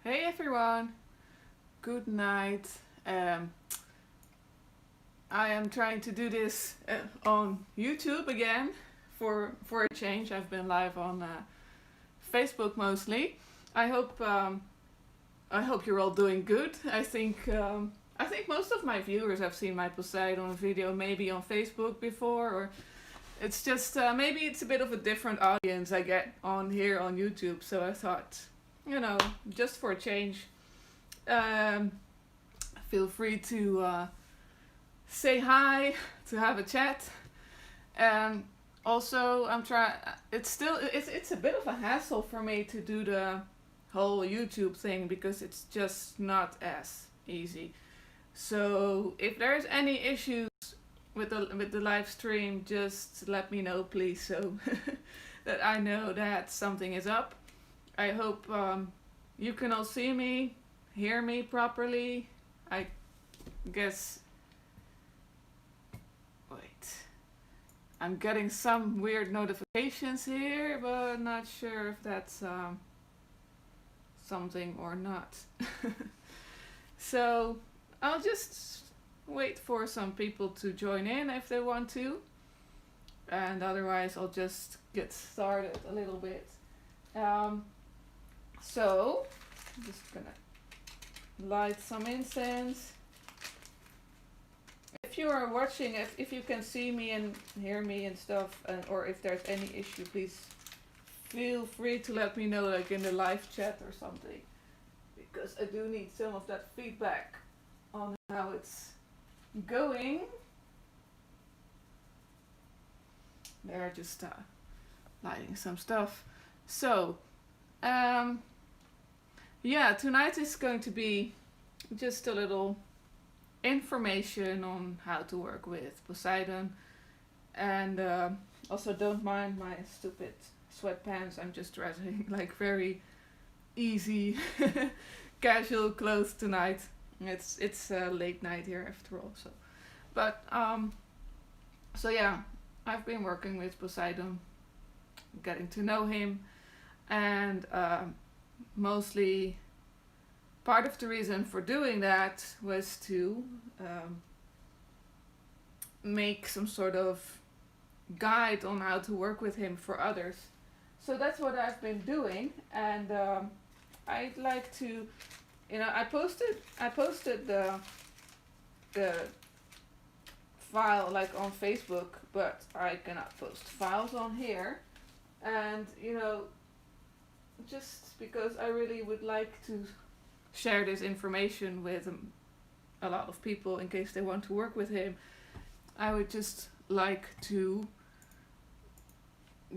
Hey everyone, good night. Um, I am trying to do this on YouTube again for a change. I've been live on Facebook mostly. I hope I hope you're all doing good. I think most of my viewers have seen my Poseidon video maybe on Facebook before, or it's just maybe it's a bit of a different audience I get on here on YouTube. So I thought, just for a change. Um, Feel free to say hi, to have a chat, and also I'm trying. It's a bit of a hassle for me to do the whole YouTube thing because it's just not as easy. So if there's any issues with the live stream, just let me know, please, so that I know that something is up. I hope you can all see me, hear me properly. I guess. Wait. I'm getting some weird notifications here, but not sure if that's something or not. So I'll just wait for some people to join in if they want to. And otherwise, I'll just get started a little bit. So, I'm just gonna light some incense. If you are watching, if you can see me and hear me and stuff, or if there's any issue, please feel free to let me know, like in the live chat or something, because I do need some of that feedback on how it's going. They're just lighting some stuff. So, yeah, tonight is going to be just a little information on how to work with Poseidon, and also don't mind my stupid sweatpants. I'm just dressing like very easy casual clothes tonight. It's late night here after all. So yeah, I've been working with Poseidon, getting to know him, and mostly part of the reason for doing that was to make some sort of guide on how to work with him for others. So that's what I've been doing, and I'd like to, I posted the file like on Facebook, but I cannot post files on here, and just because I really would like to share this information with a lot of people in case they want to work with him. I would just like to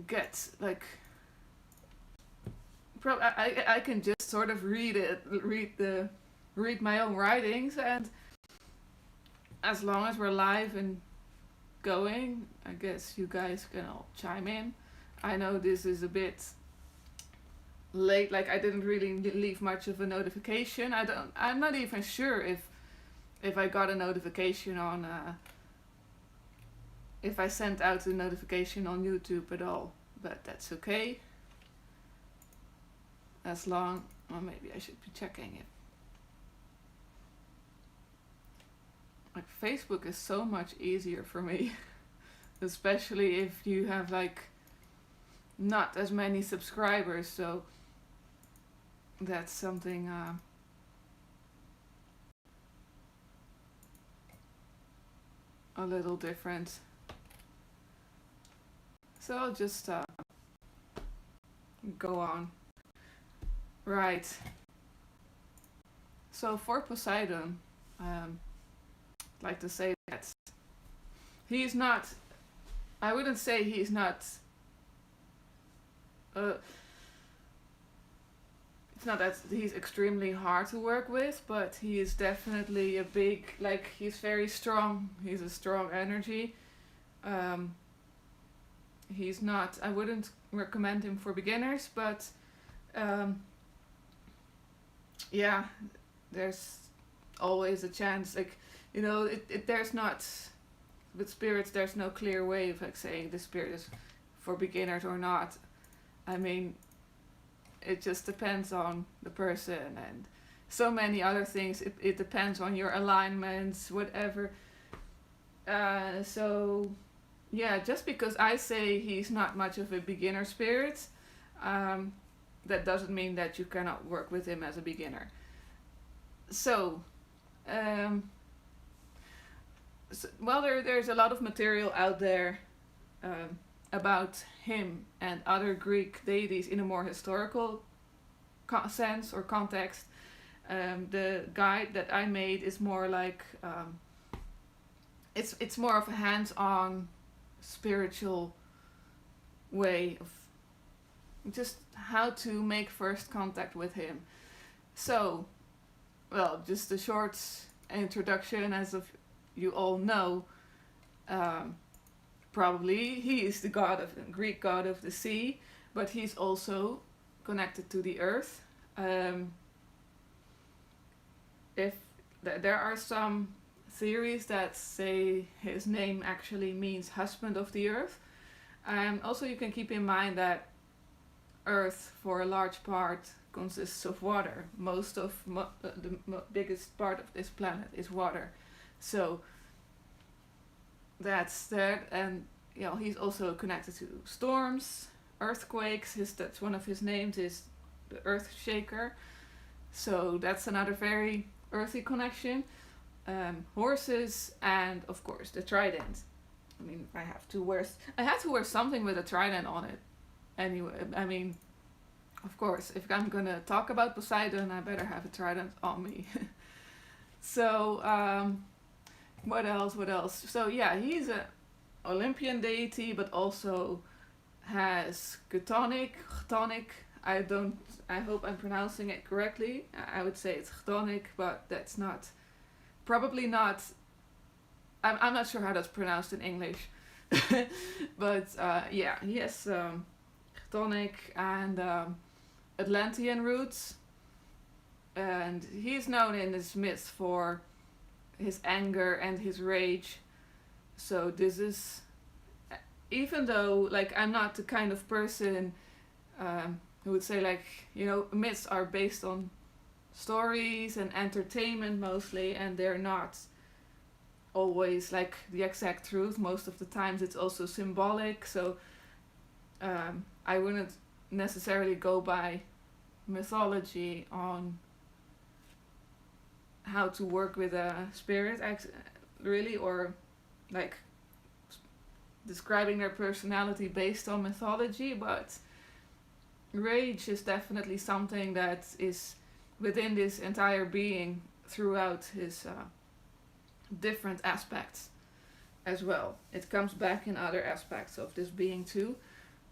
get like I can just sort of read my own writings, and as long as we're live and going, I guess you guys can all chime in. I know this is a bit late, like I didn't really leave much of a notification. I'm not even sure if I got a notification on if I sent out a notification on YouTube at all, but that's okay. As long, well, maybe I should be checking it. Like Facebook is so much easier for me, especially if you have like not as many subscribers, so that's something a little different. So I'll just go on. Right. So for Poseidon, I'd like to say that he's not, I wouldn't say he's not, it's not that he's extremely hard to work with, but he is definitely a big, like he's very strong, he's a strong energy. He's not, I wouldn't recommend him for beginners, but yeah, there's always a chance, like, there's not, with spirits, there's no clear way of like saying the spirit is for beginners or not. I mean, it just depends on the person and so many other things. It depends on your alignments, whatever. So yeah, just because I say he's not much of a beginner spirit, that doesn't mean that you cannot work with him as a beginner. So, well, there's a lot of material out there about him and other Greek deities in a more historical sense or context. The guide that I made is more like it's more of a hands-on spiritual way of just how to make first contact with him. So, well, just a short introduction. As of you all know, probably he is the Greek god of the sea, but he's also connected to the earth. If there are some theories that say his name actually means husband of the earth. Also, you can keep in mind that Earth, for a large part, consists of water. Most of the biggest part of this planet is water. So that's that. And he's also connected to storms, earthquakes. That's one of his names, is the Earth Shaker. So that's another very earthy connection. Horses, and of course the trident. I mean, I had to wear something with a trident on it. Anyway, I mean, of course, if I'm gonna talk about Poseidon, I better have a trident on me. So, what else? So yeah, he's a Olympian deity, but also has Chthonic. I hope I'm pronouncing it correctly. I would say it's Chthonic, but that's not. Probably not. I'm not sure how that's pronounced in English. But yeah, he has Chthonic and Atlantean roots. And he's known in this myth for his anger and his rage. So this is, even though like I'm not the kind of person who would say like, myths are based on stories and entertainment mostly, and they're not always like the exact truth. Most of the times it's also symbolic. So I wouldn't necessarily go by mythology on how to work with a spirit really, or like describing their personality based on mythology. But rage is definitely something that is within this entire being throughout his different aspects as well. It comes back in other aspects of this being too.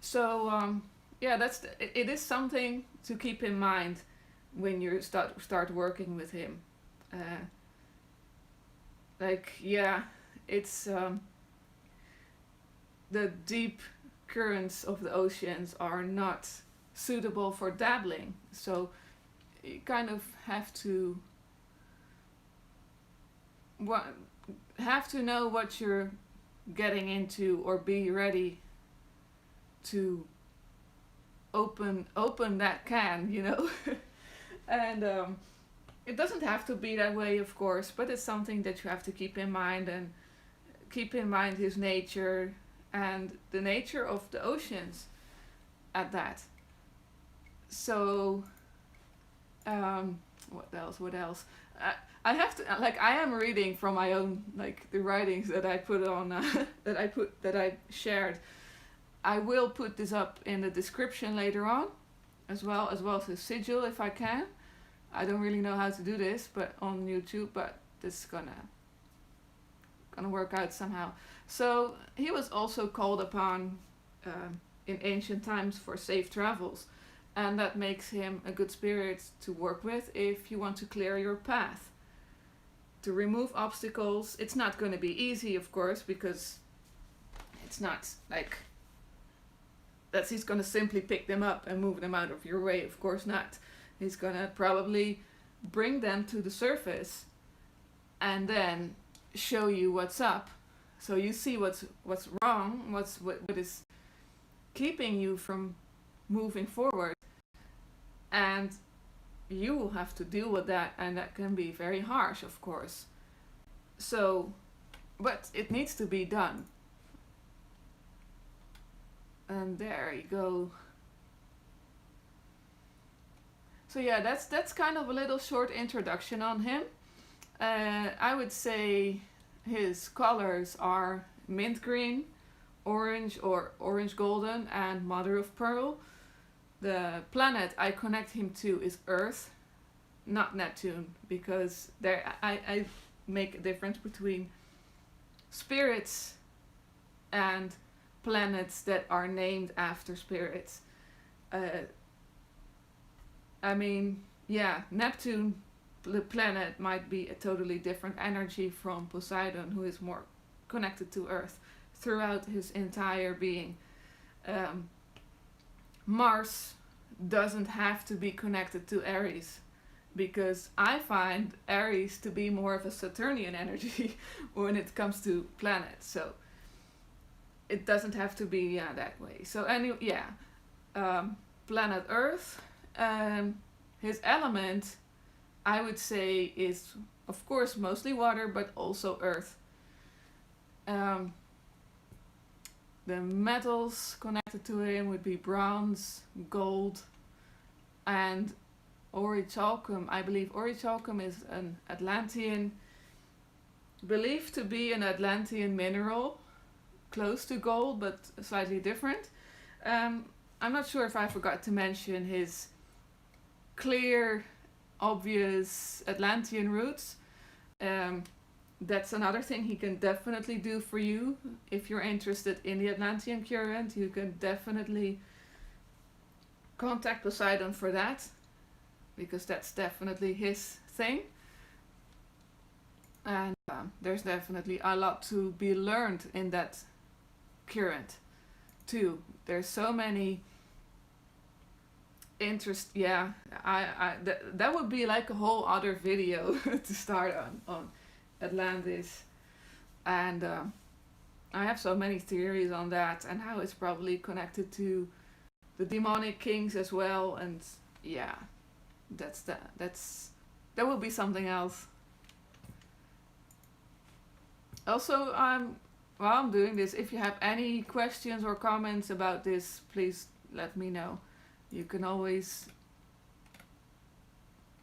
So yeah, it is something to keep in mind when you start working with him. It's the deep currents of the oceans are not suitable for dabbling. So you kind of have to know what you're getting into, or be ready to open that can, and it doesn't have to be that way, of course, but it's something that you have to keep in mind, and keep in mind his nature and the nature of the oceans at that. So what else? I have to, I am reading from my own, the writings that I put on, that I shared. I will put this up in the description later on, as well as his sigil if I can. I don't really know how to do this, but on YouTube, but this is gonna work out somehow. So he was also called upon in ancient times for safe travels, and that makes him a good spirit to work with if you want to clear your path, to remove obstacles. It's not going to be easy, of course, because it's not like that he's going to simply pick them up and move them out of your way. Of course not. He's going to probably bring them to the surface and then show you what's up, so you see what's wrong, what is keeping you from moving forward. And you will have to deal with that, and that can be very harsh, of course. So, but it needs to be done. And there you go. So yeah, that's kind of a little short introduction on him. I would say his colors are mint green, orange or orange golden, and mother of pearl. The planet I connect him to is Earth, not Neptune, because there I make a difference between spirits and planets that are named after spirits. I mean, yeah, Neptune, the planet, might be a totally different energy from Poseidon, who is more connected to Earth throughout his entire being. Mars doesn't have to be connected to Aries, because I find Aries to be more of a Saturnian energy when it comes to planets. So it doesn't have to be that way. So anyway, planet Earth. His element, I would say, is of course mostly water, but also earth. The metals connected to him would be bronze, gold, and orichalcum. I believe orichalcum is an Atlantean, believed to be an Atlantean mineral, close to gold but slightly different. I'm not sure if I forgot to mention his clear, obvious Atlantean roots. That's another thing he can definitely do for you. If you're interested in the Atlantean current, you can definitely contact Poseidon for that, because that's definitely his thing. And there's definitely a lot to be learned in that current too. There's so many that would be like a whole other video to start on Atlantis. And I have so many theories on that, and how it's probably connected to the demonic kings as well. And yeah, that will be something else. Also, while I'm doing this, if you have any questions or comments about this, please let me know. You can always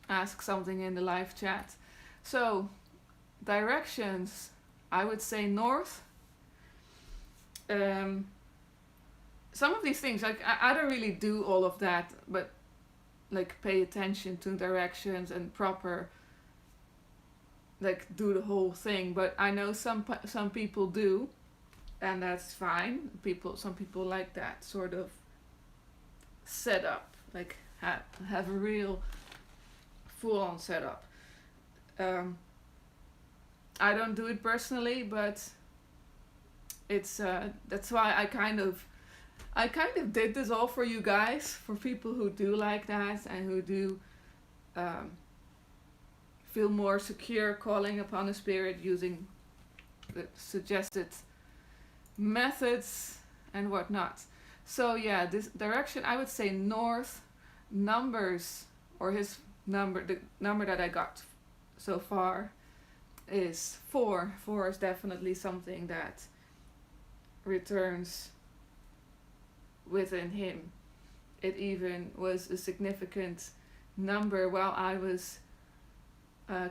ask something in the live chat. So, directions, I would say north. Some of these things, like I don't really do all of that, but like pay attention to directions and proper, like do the whole thing. But I know some people do, and that's fine. Some people like that sort of setup, like have a real full-on setup. I don't do it personally, but it's that's why I kind of did this all for you guys, for people who do like that and who do feel more secure calling upon a spirit using the suggested methods and whatnot. So yeah, this direction, I would say north. Numbers, or his number, the number that I got so far is 4. 4 is definitely something that returns within him. It even was a significant number while I was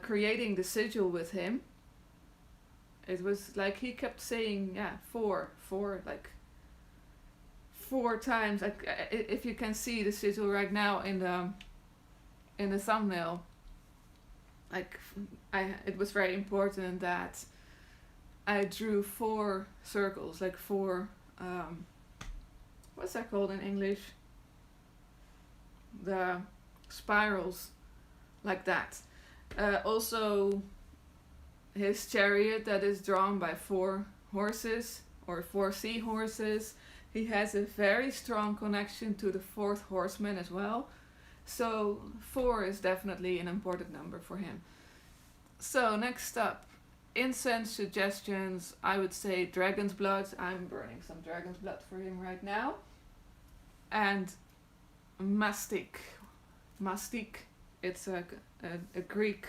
creating the sigil with him. It was like he kept saying, 4, like 4 times. Like if you can see the sigil right now in the thumbnail, like it was very important that I drew 4 circles, like 4 what's that called in English? The spirals, like that. Also, his chariot that is drawn by 4 horses, or 4 seahorses. He has a very strong connection to the 4th horseman as well. So 4 is definitely an important number for him. So next up, incense suggestions. I would say dragon's blood. I'm burning some dragon's blood for him right now. And mastic. mastic. It's a Greek.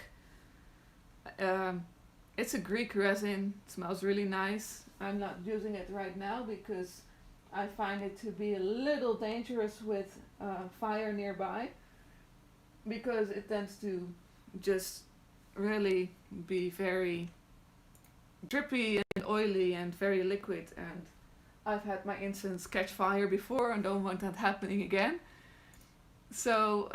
Um, it's a Greek resin. It smells really nice. I'm not using it right now because I find it to be a little dangerous with fire nearby, because it tends to just really be very drippy and oily and very liquid, and I've had my incense catch fire before and don't want that happening again. So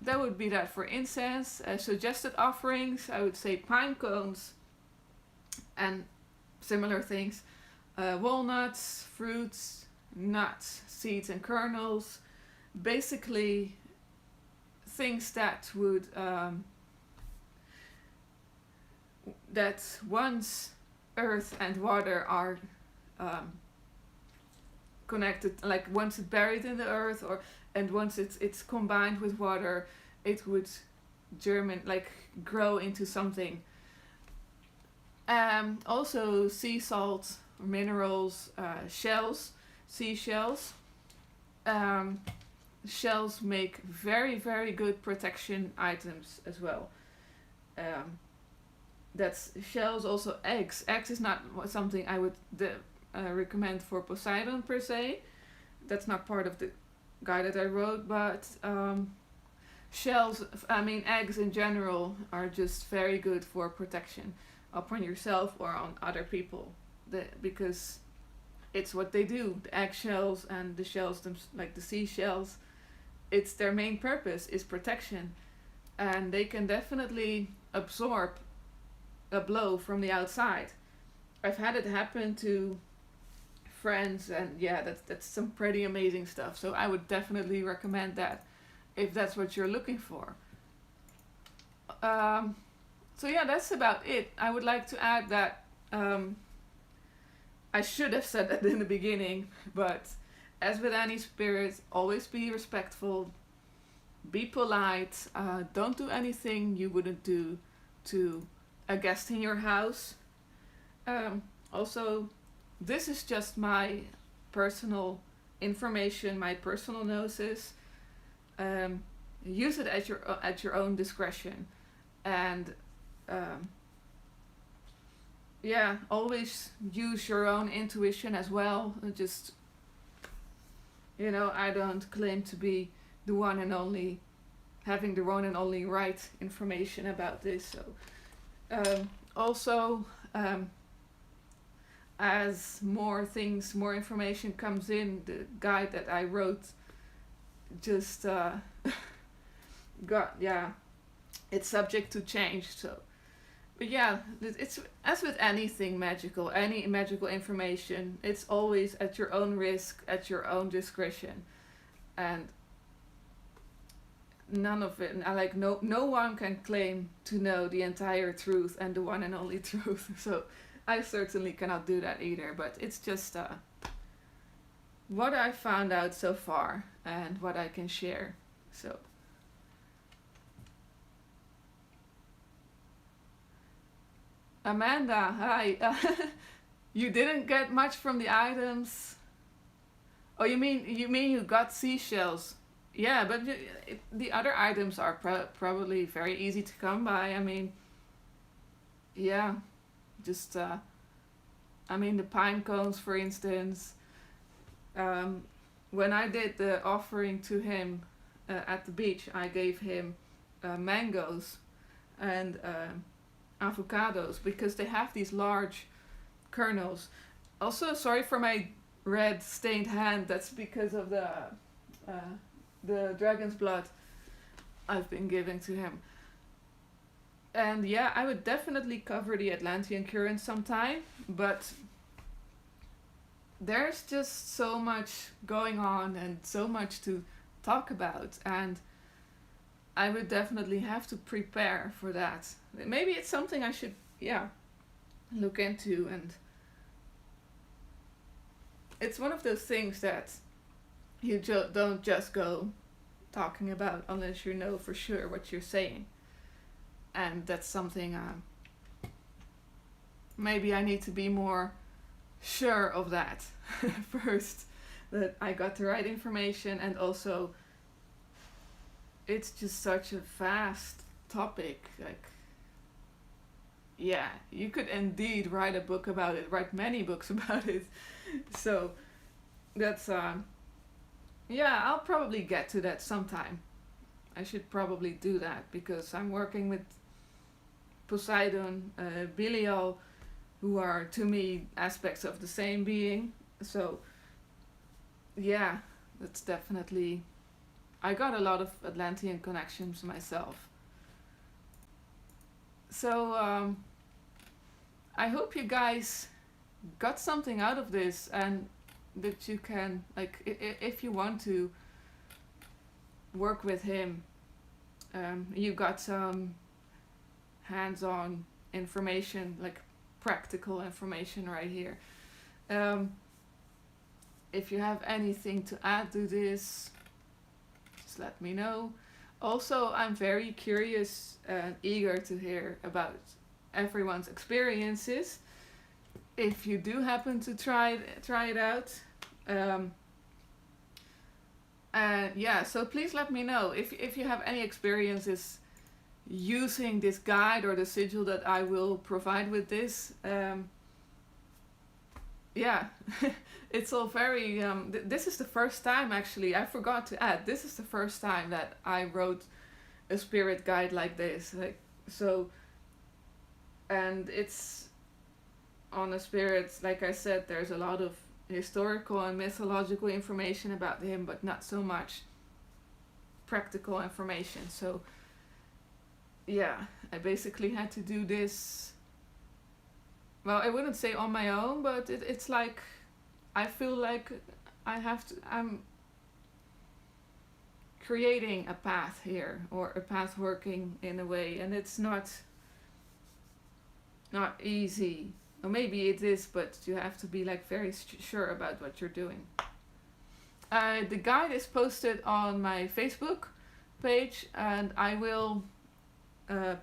that would be that for incense. Suggested offerings, I would say pine cones and similar things. Walnuts, fruits, nuts, seeds and kernels. Basically things that would that once earth and water are connected, like once it's buried in the earth, or and once it's combined with water, it would like grow into something. Also sea salt, minerals, shells, seashells. Shells make very, very good protection items as well. That's shells, also eggs. Eggs is not something I would recommend for Poseidon per se. That's not part of the guide that I wrote, but shells, I mean eggs in general, are just very good for protection upon yourself or on other people, because it's what they do. The eggshells and the shells, like the seashells, it's their main purpose is protection, and they can definitely absorb a blow from the outside. I've had it happen to friends, and yeah, that's some pretty amazing stuff. So I would definitely recommend that if that's what you're looking for. So yeah, that's about it. I would like to add that I should have said that in the beginning, but as with any spirit, always be respectful, be polite, don't do anything you wouldn't do to a guest in your house. Also, this is just my personal information, my personal gnosis. Use it at your own discretion, and yeah, always use your own intuition as well. Just, I don't claim to be the one and only, having the one and only right information about this. So also, as more information comes in, the guide that I wrote just it's subject to change. So, but yeah, it's as with anything magical, any magical information, it's always at your own risk, at your own discretion, and none of it. Like no one can claim to know the entire truth and the one and only truth. So I certainly cannot do that either. But it's just what I found out so far and what I can share. So. Amanda, hi. You didn't get much from the items. Oh, you mean you got seashells? Yeah, but the other items are probably very easy to come by. I mean, yeah, just the pine cones, for instance. When I did the offering to him at the beach, I gave him mangoes and avocados, because they have these large kernels. Also, sorry for my red stained hand. That's because of the dragon's blood I've been giving to him. And yeah, I would definitely cover the Atlantean current sometime, but there's just so much going on and so much to talk about, and I would definitely have to prepare for that. Maybe it's something I should, look into, and it's one of those things that you don't just go talking about unless you know for sure what you're saying. And that's something maybe I need to be more sure of that first, that I got the right information, and also it's just such a vast topic. Like, yeah, you could indeed write a book about it, write many books about it. So that's yeah, I'll probably get to that sometime. I should probably do that because I'm working with Poseidon, Belial, who are to me aspects of the same being. So yeah, that's definitely, I got a lot of Atlantean connections myself. So I hope you guys got something out of this, and that you can, like, if you want to work with him, you got some hands-on information, like practical information right here. If you have anything to add to this, just let me know. Also, I'm very curious and eager to hear about everyone's experiences. If you do happen to try it out, yeah, so please let me know if you have any experiences using this guide or the sigil that I will provide with this. Yeah, it's all very this is the first time, actually, I forgot to add, this is the first time that I wrote a spirit guide like this, like, so, and it's on a spirit, like I said, there's a lot of historical and mythological information about him, but not so much practical information. So yeah, I basically had to do this, well, I wouldn't say on my own, but it's like, I feel like I'm creating a path here, or a path working in a way, and it's not easy. Or maybe it is, but you have to be like very sure about what you're doing. The guide is posted on my Facebook page, and I will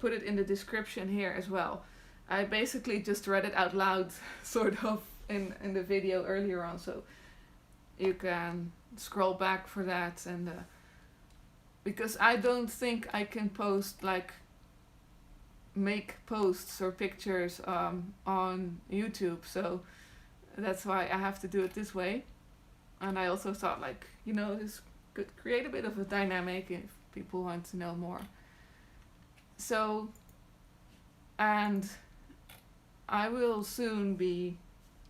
put it in the description here as well. I basically just read it out loud, sort of, in the video earlier on, so you can scroll back for that. And because I don't think I can post, like, make posts or pictures on YouTube, so that's why I have to do it this way. And I also thought, like, you know, this could create a bit of a dynamic if people want to know more. So, and I will soon be,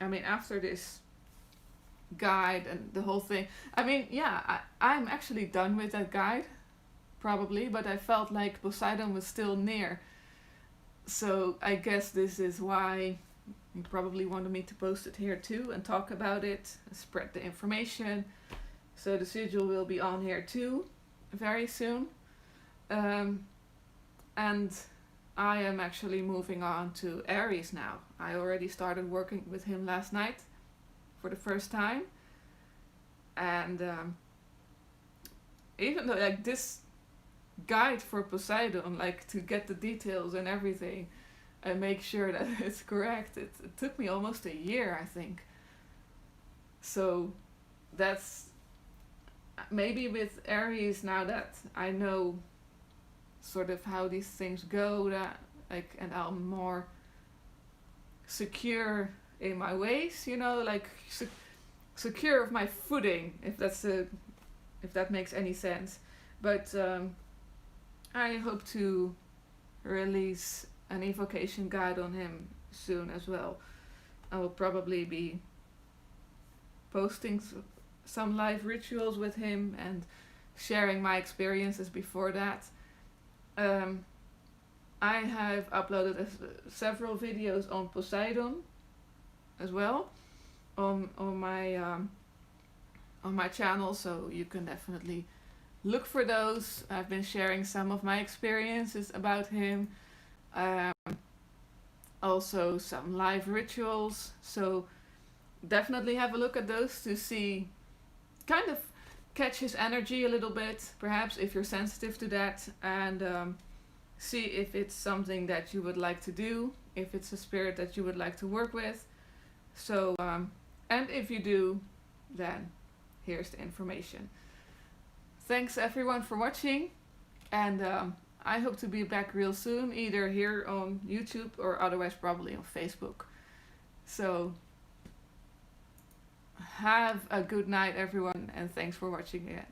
I mean, after this guide and the whole thing, I mean, yeah, I'm actually done with that guide, probably, but I felt like Poseidon was still near. So I guess this is why you probably wanted me to post it here too and talk about it, spread the information. So the sigil will be on here too, very soon. And I am actually moving on to Aries now. I already started working with him last night for the first time. And even though, like, this guide for Poseidon, like, to get the details and everything and make sure that it's correct, it took me almost a year, I think. So that's maybe with Aries, now that I know sort of how these things go, that, like, and I'm more secure in my ways, you know, like secure of my footing, if that makes any sense. But I hope to release an evocation guide on him soon as well. I will probably be posting some live rituals with him and sharing my experiences before that. I have uploaded several videos on Poseidon as well on my channel, so you can definitely look for those. I've been sharing some of my experiences about him, also some live rituals, so definitely have a look at those to see, kind of catch his energy a little bit, perhaps, if you're sensitive to that, and see if it's something that you would like to do, if it's a spirit that you would like to work with. So and if you do, then here's the information. Thanks everyone for watching. And I hope to be back real soon, either here on YouTube or otherwise probably on Facebook. So have a good night, everyone, and thanks for watching again.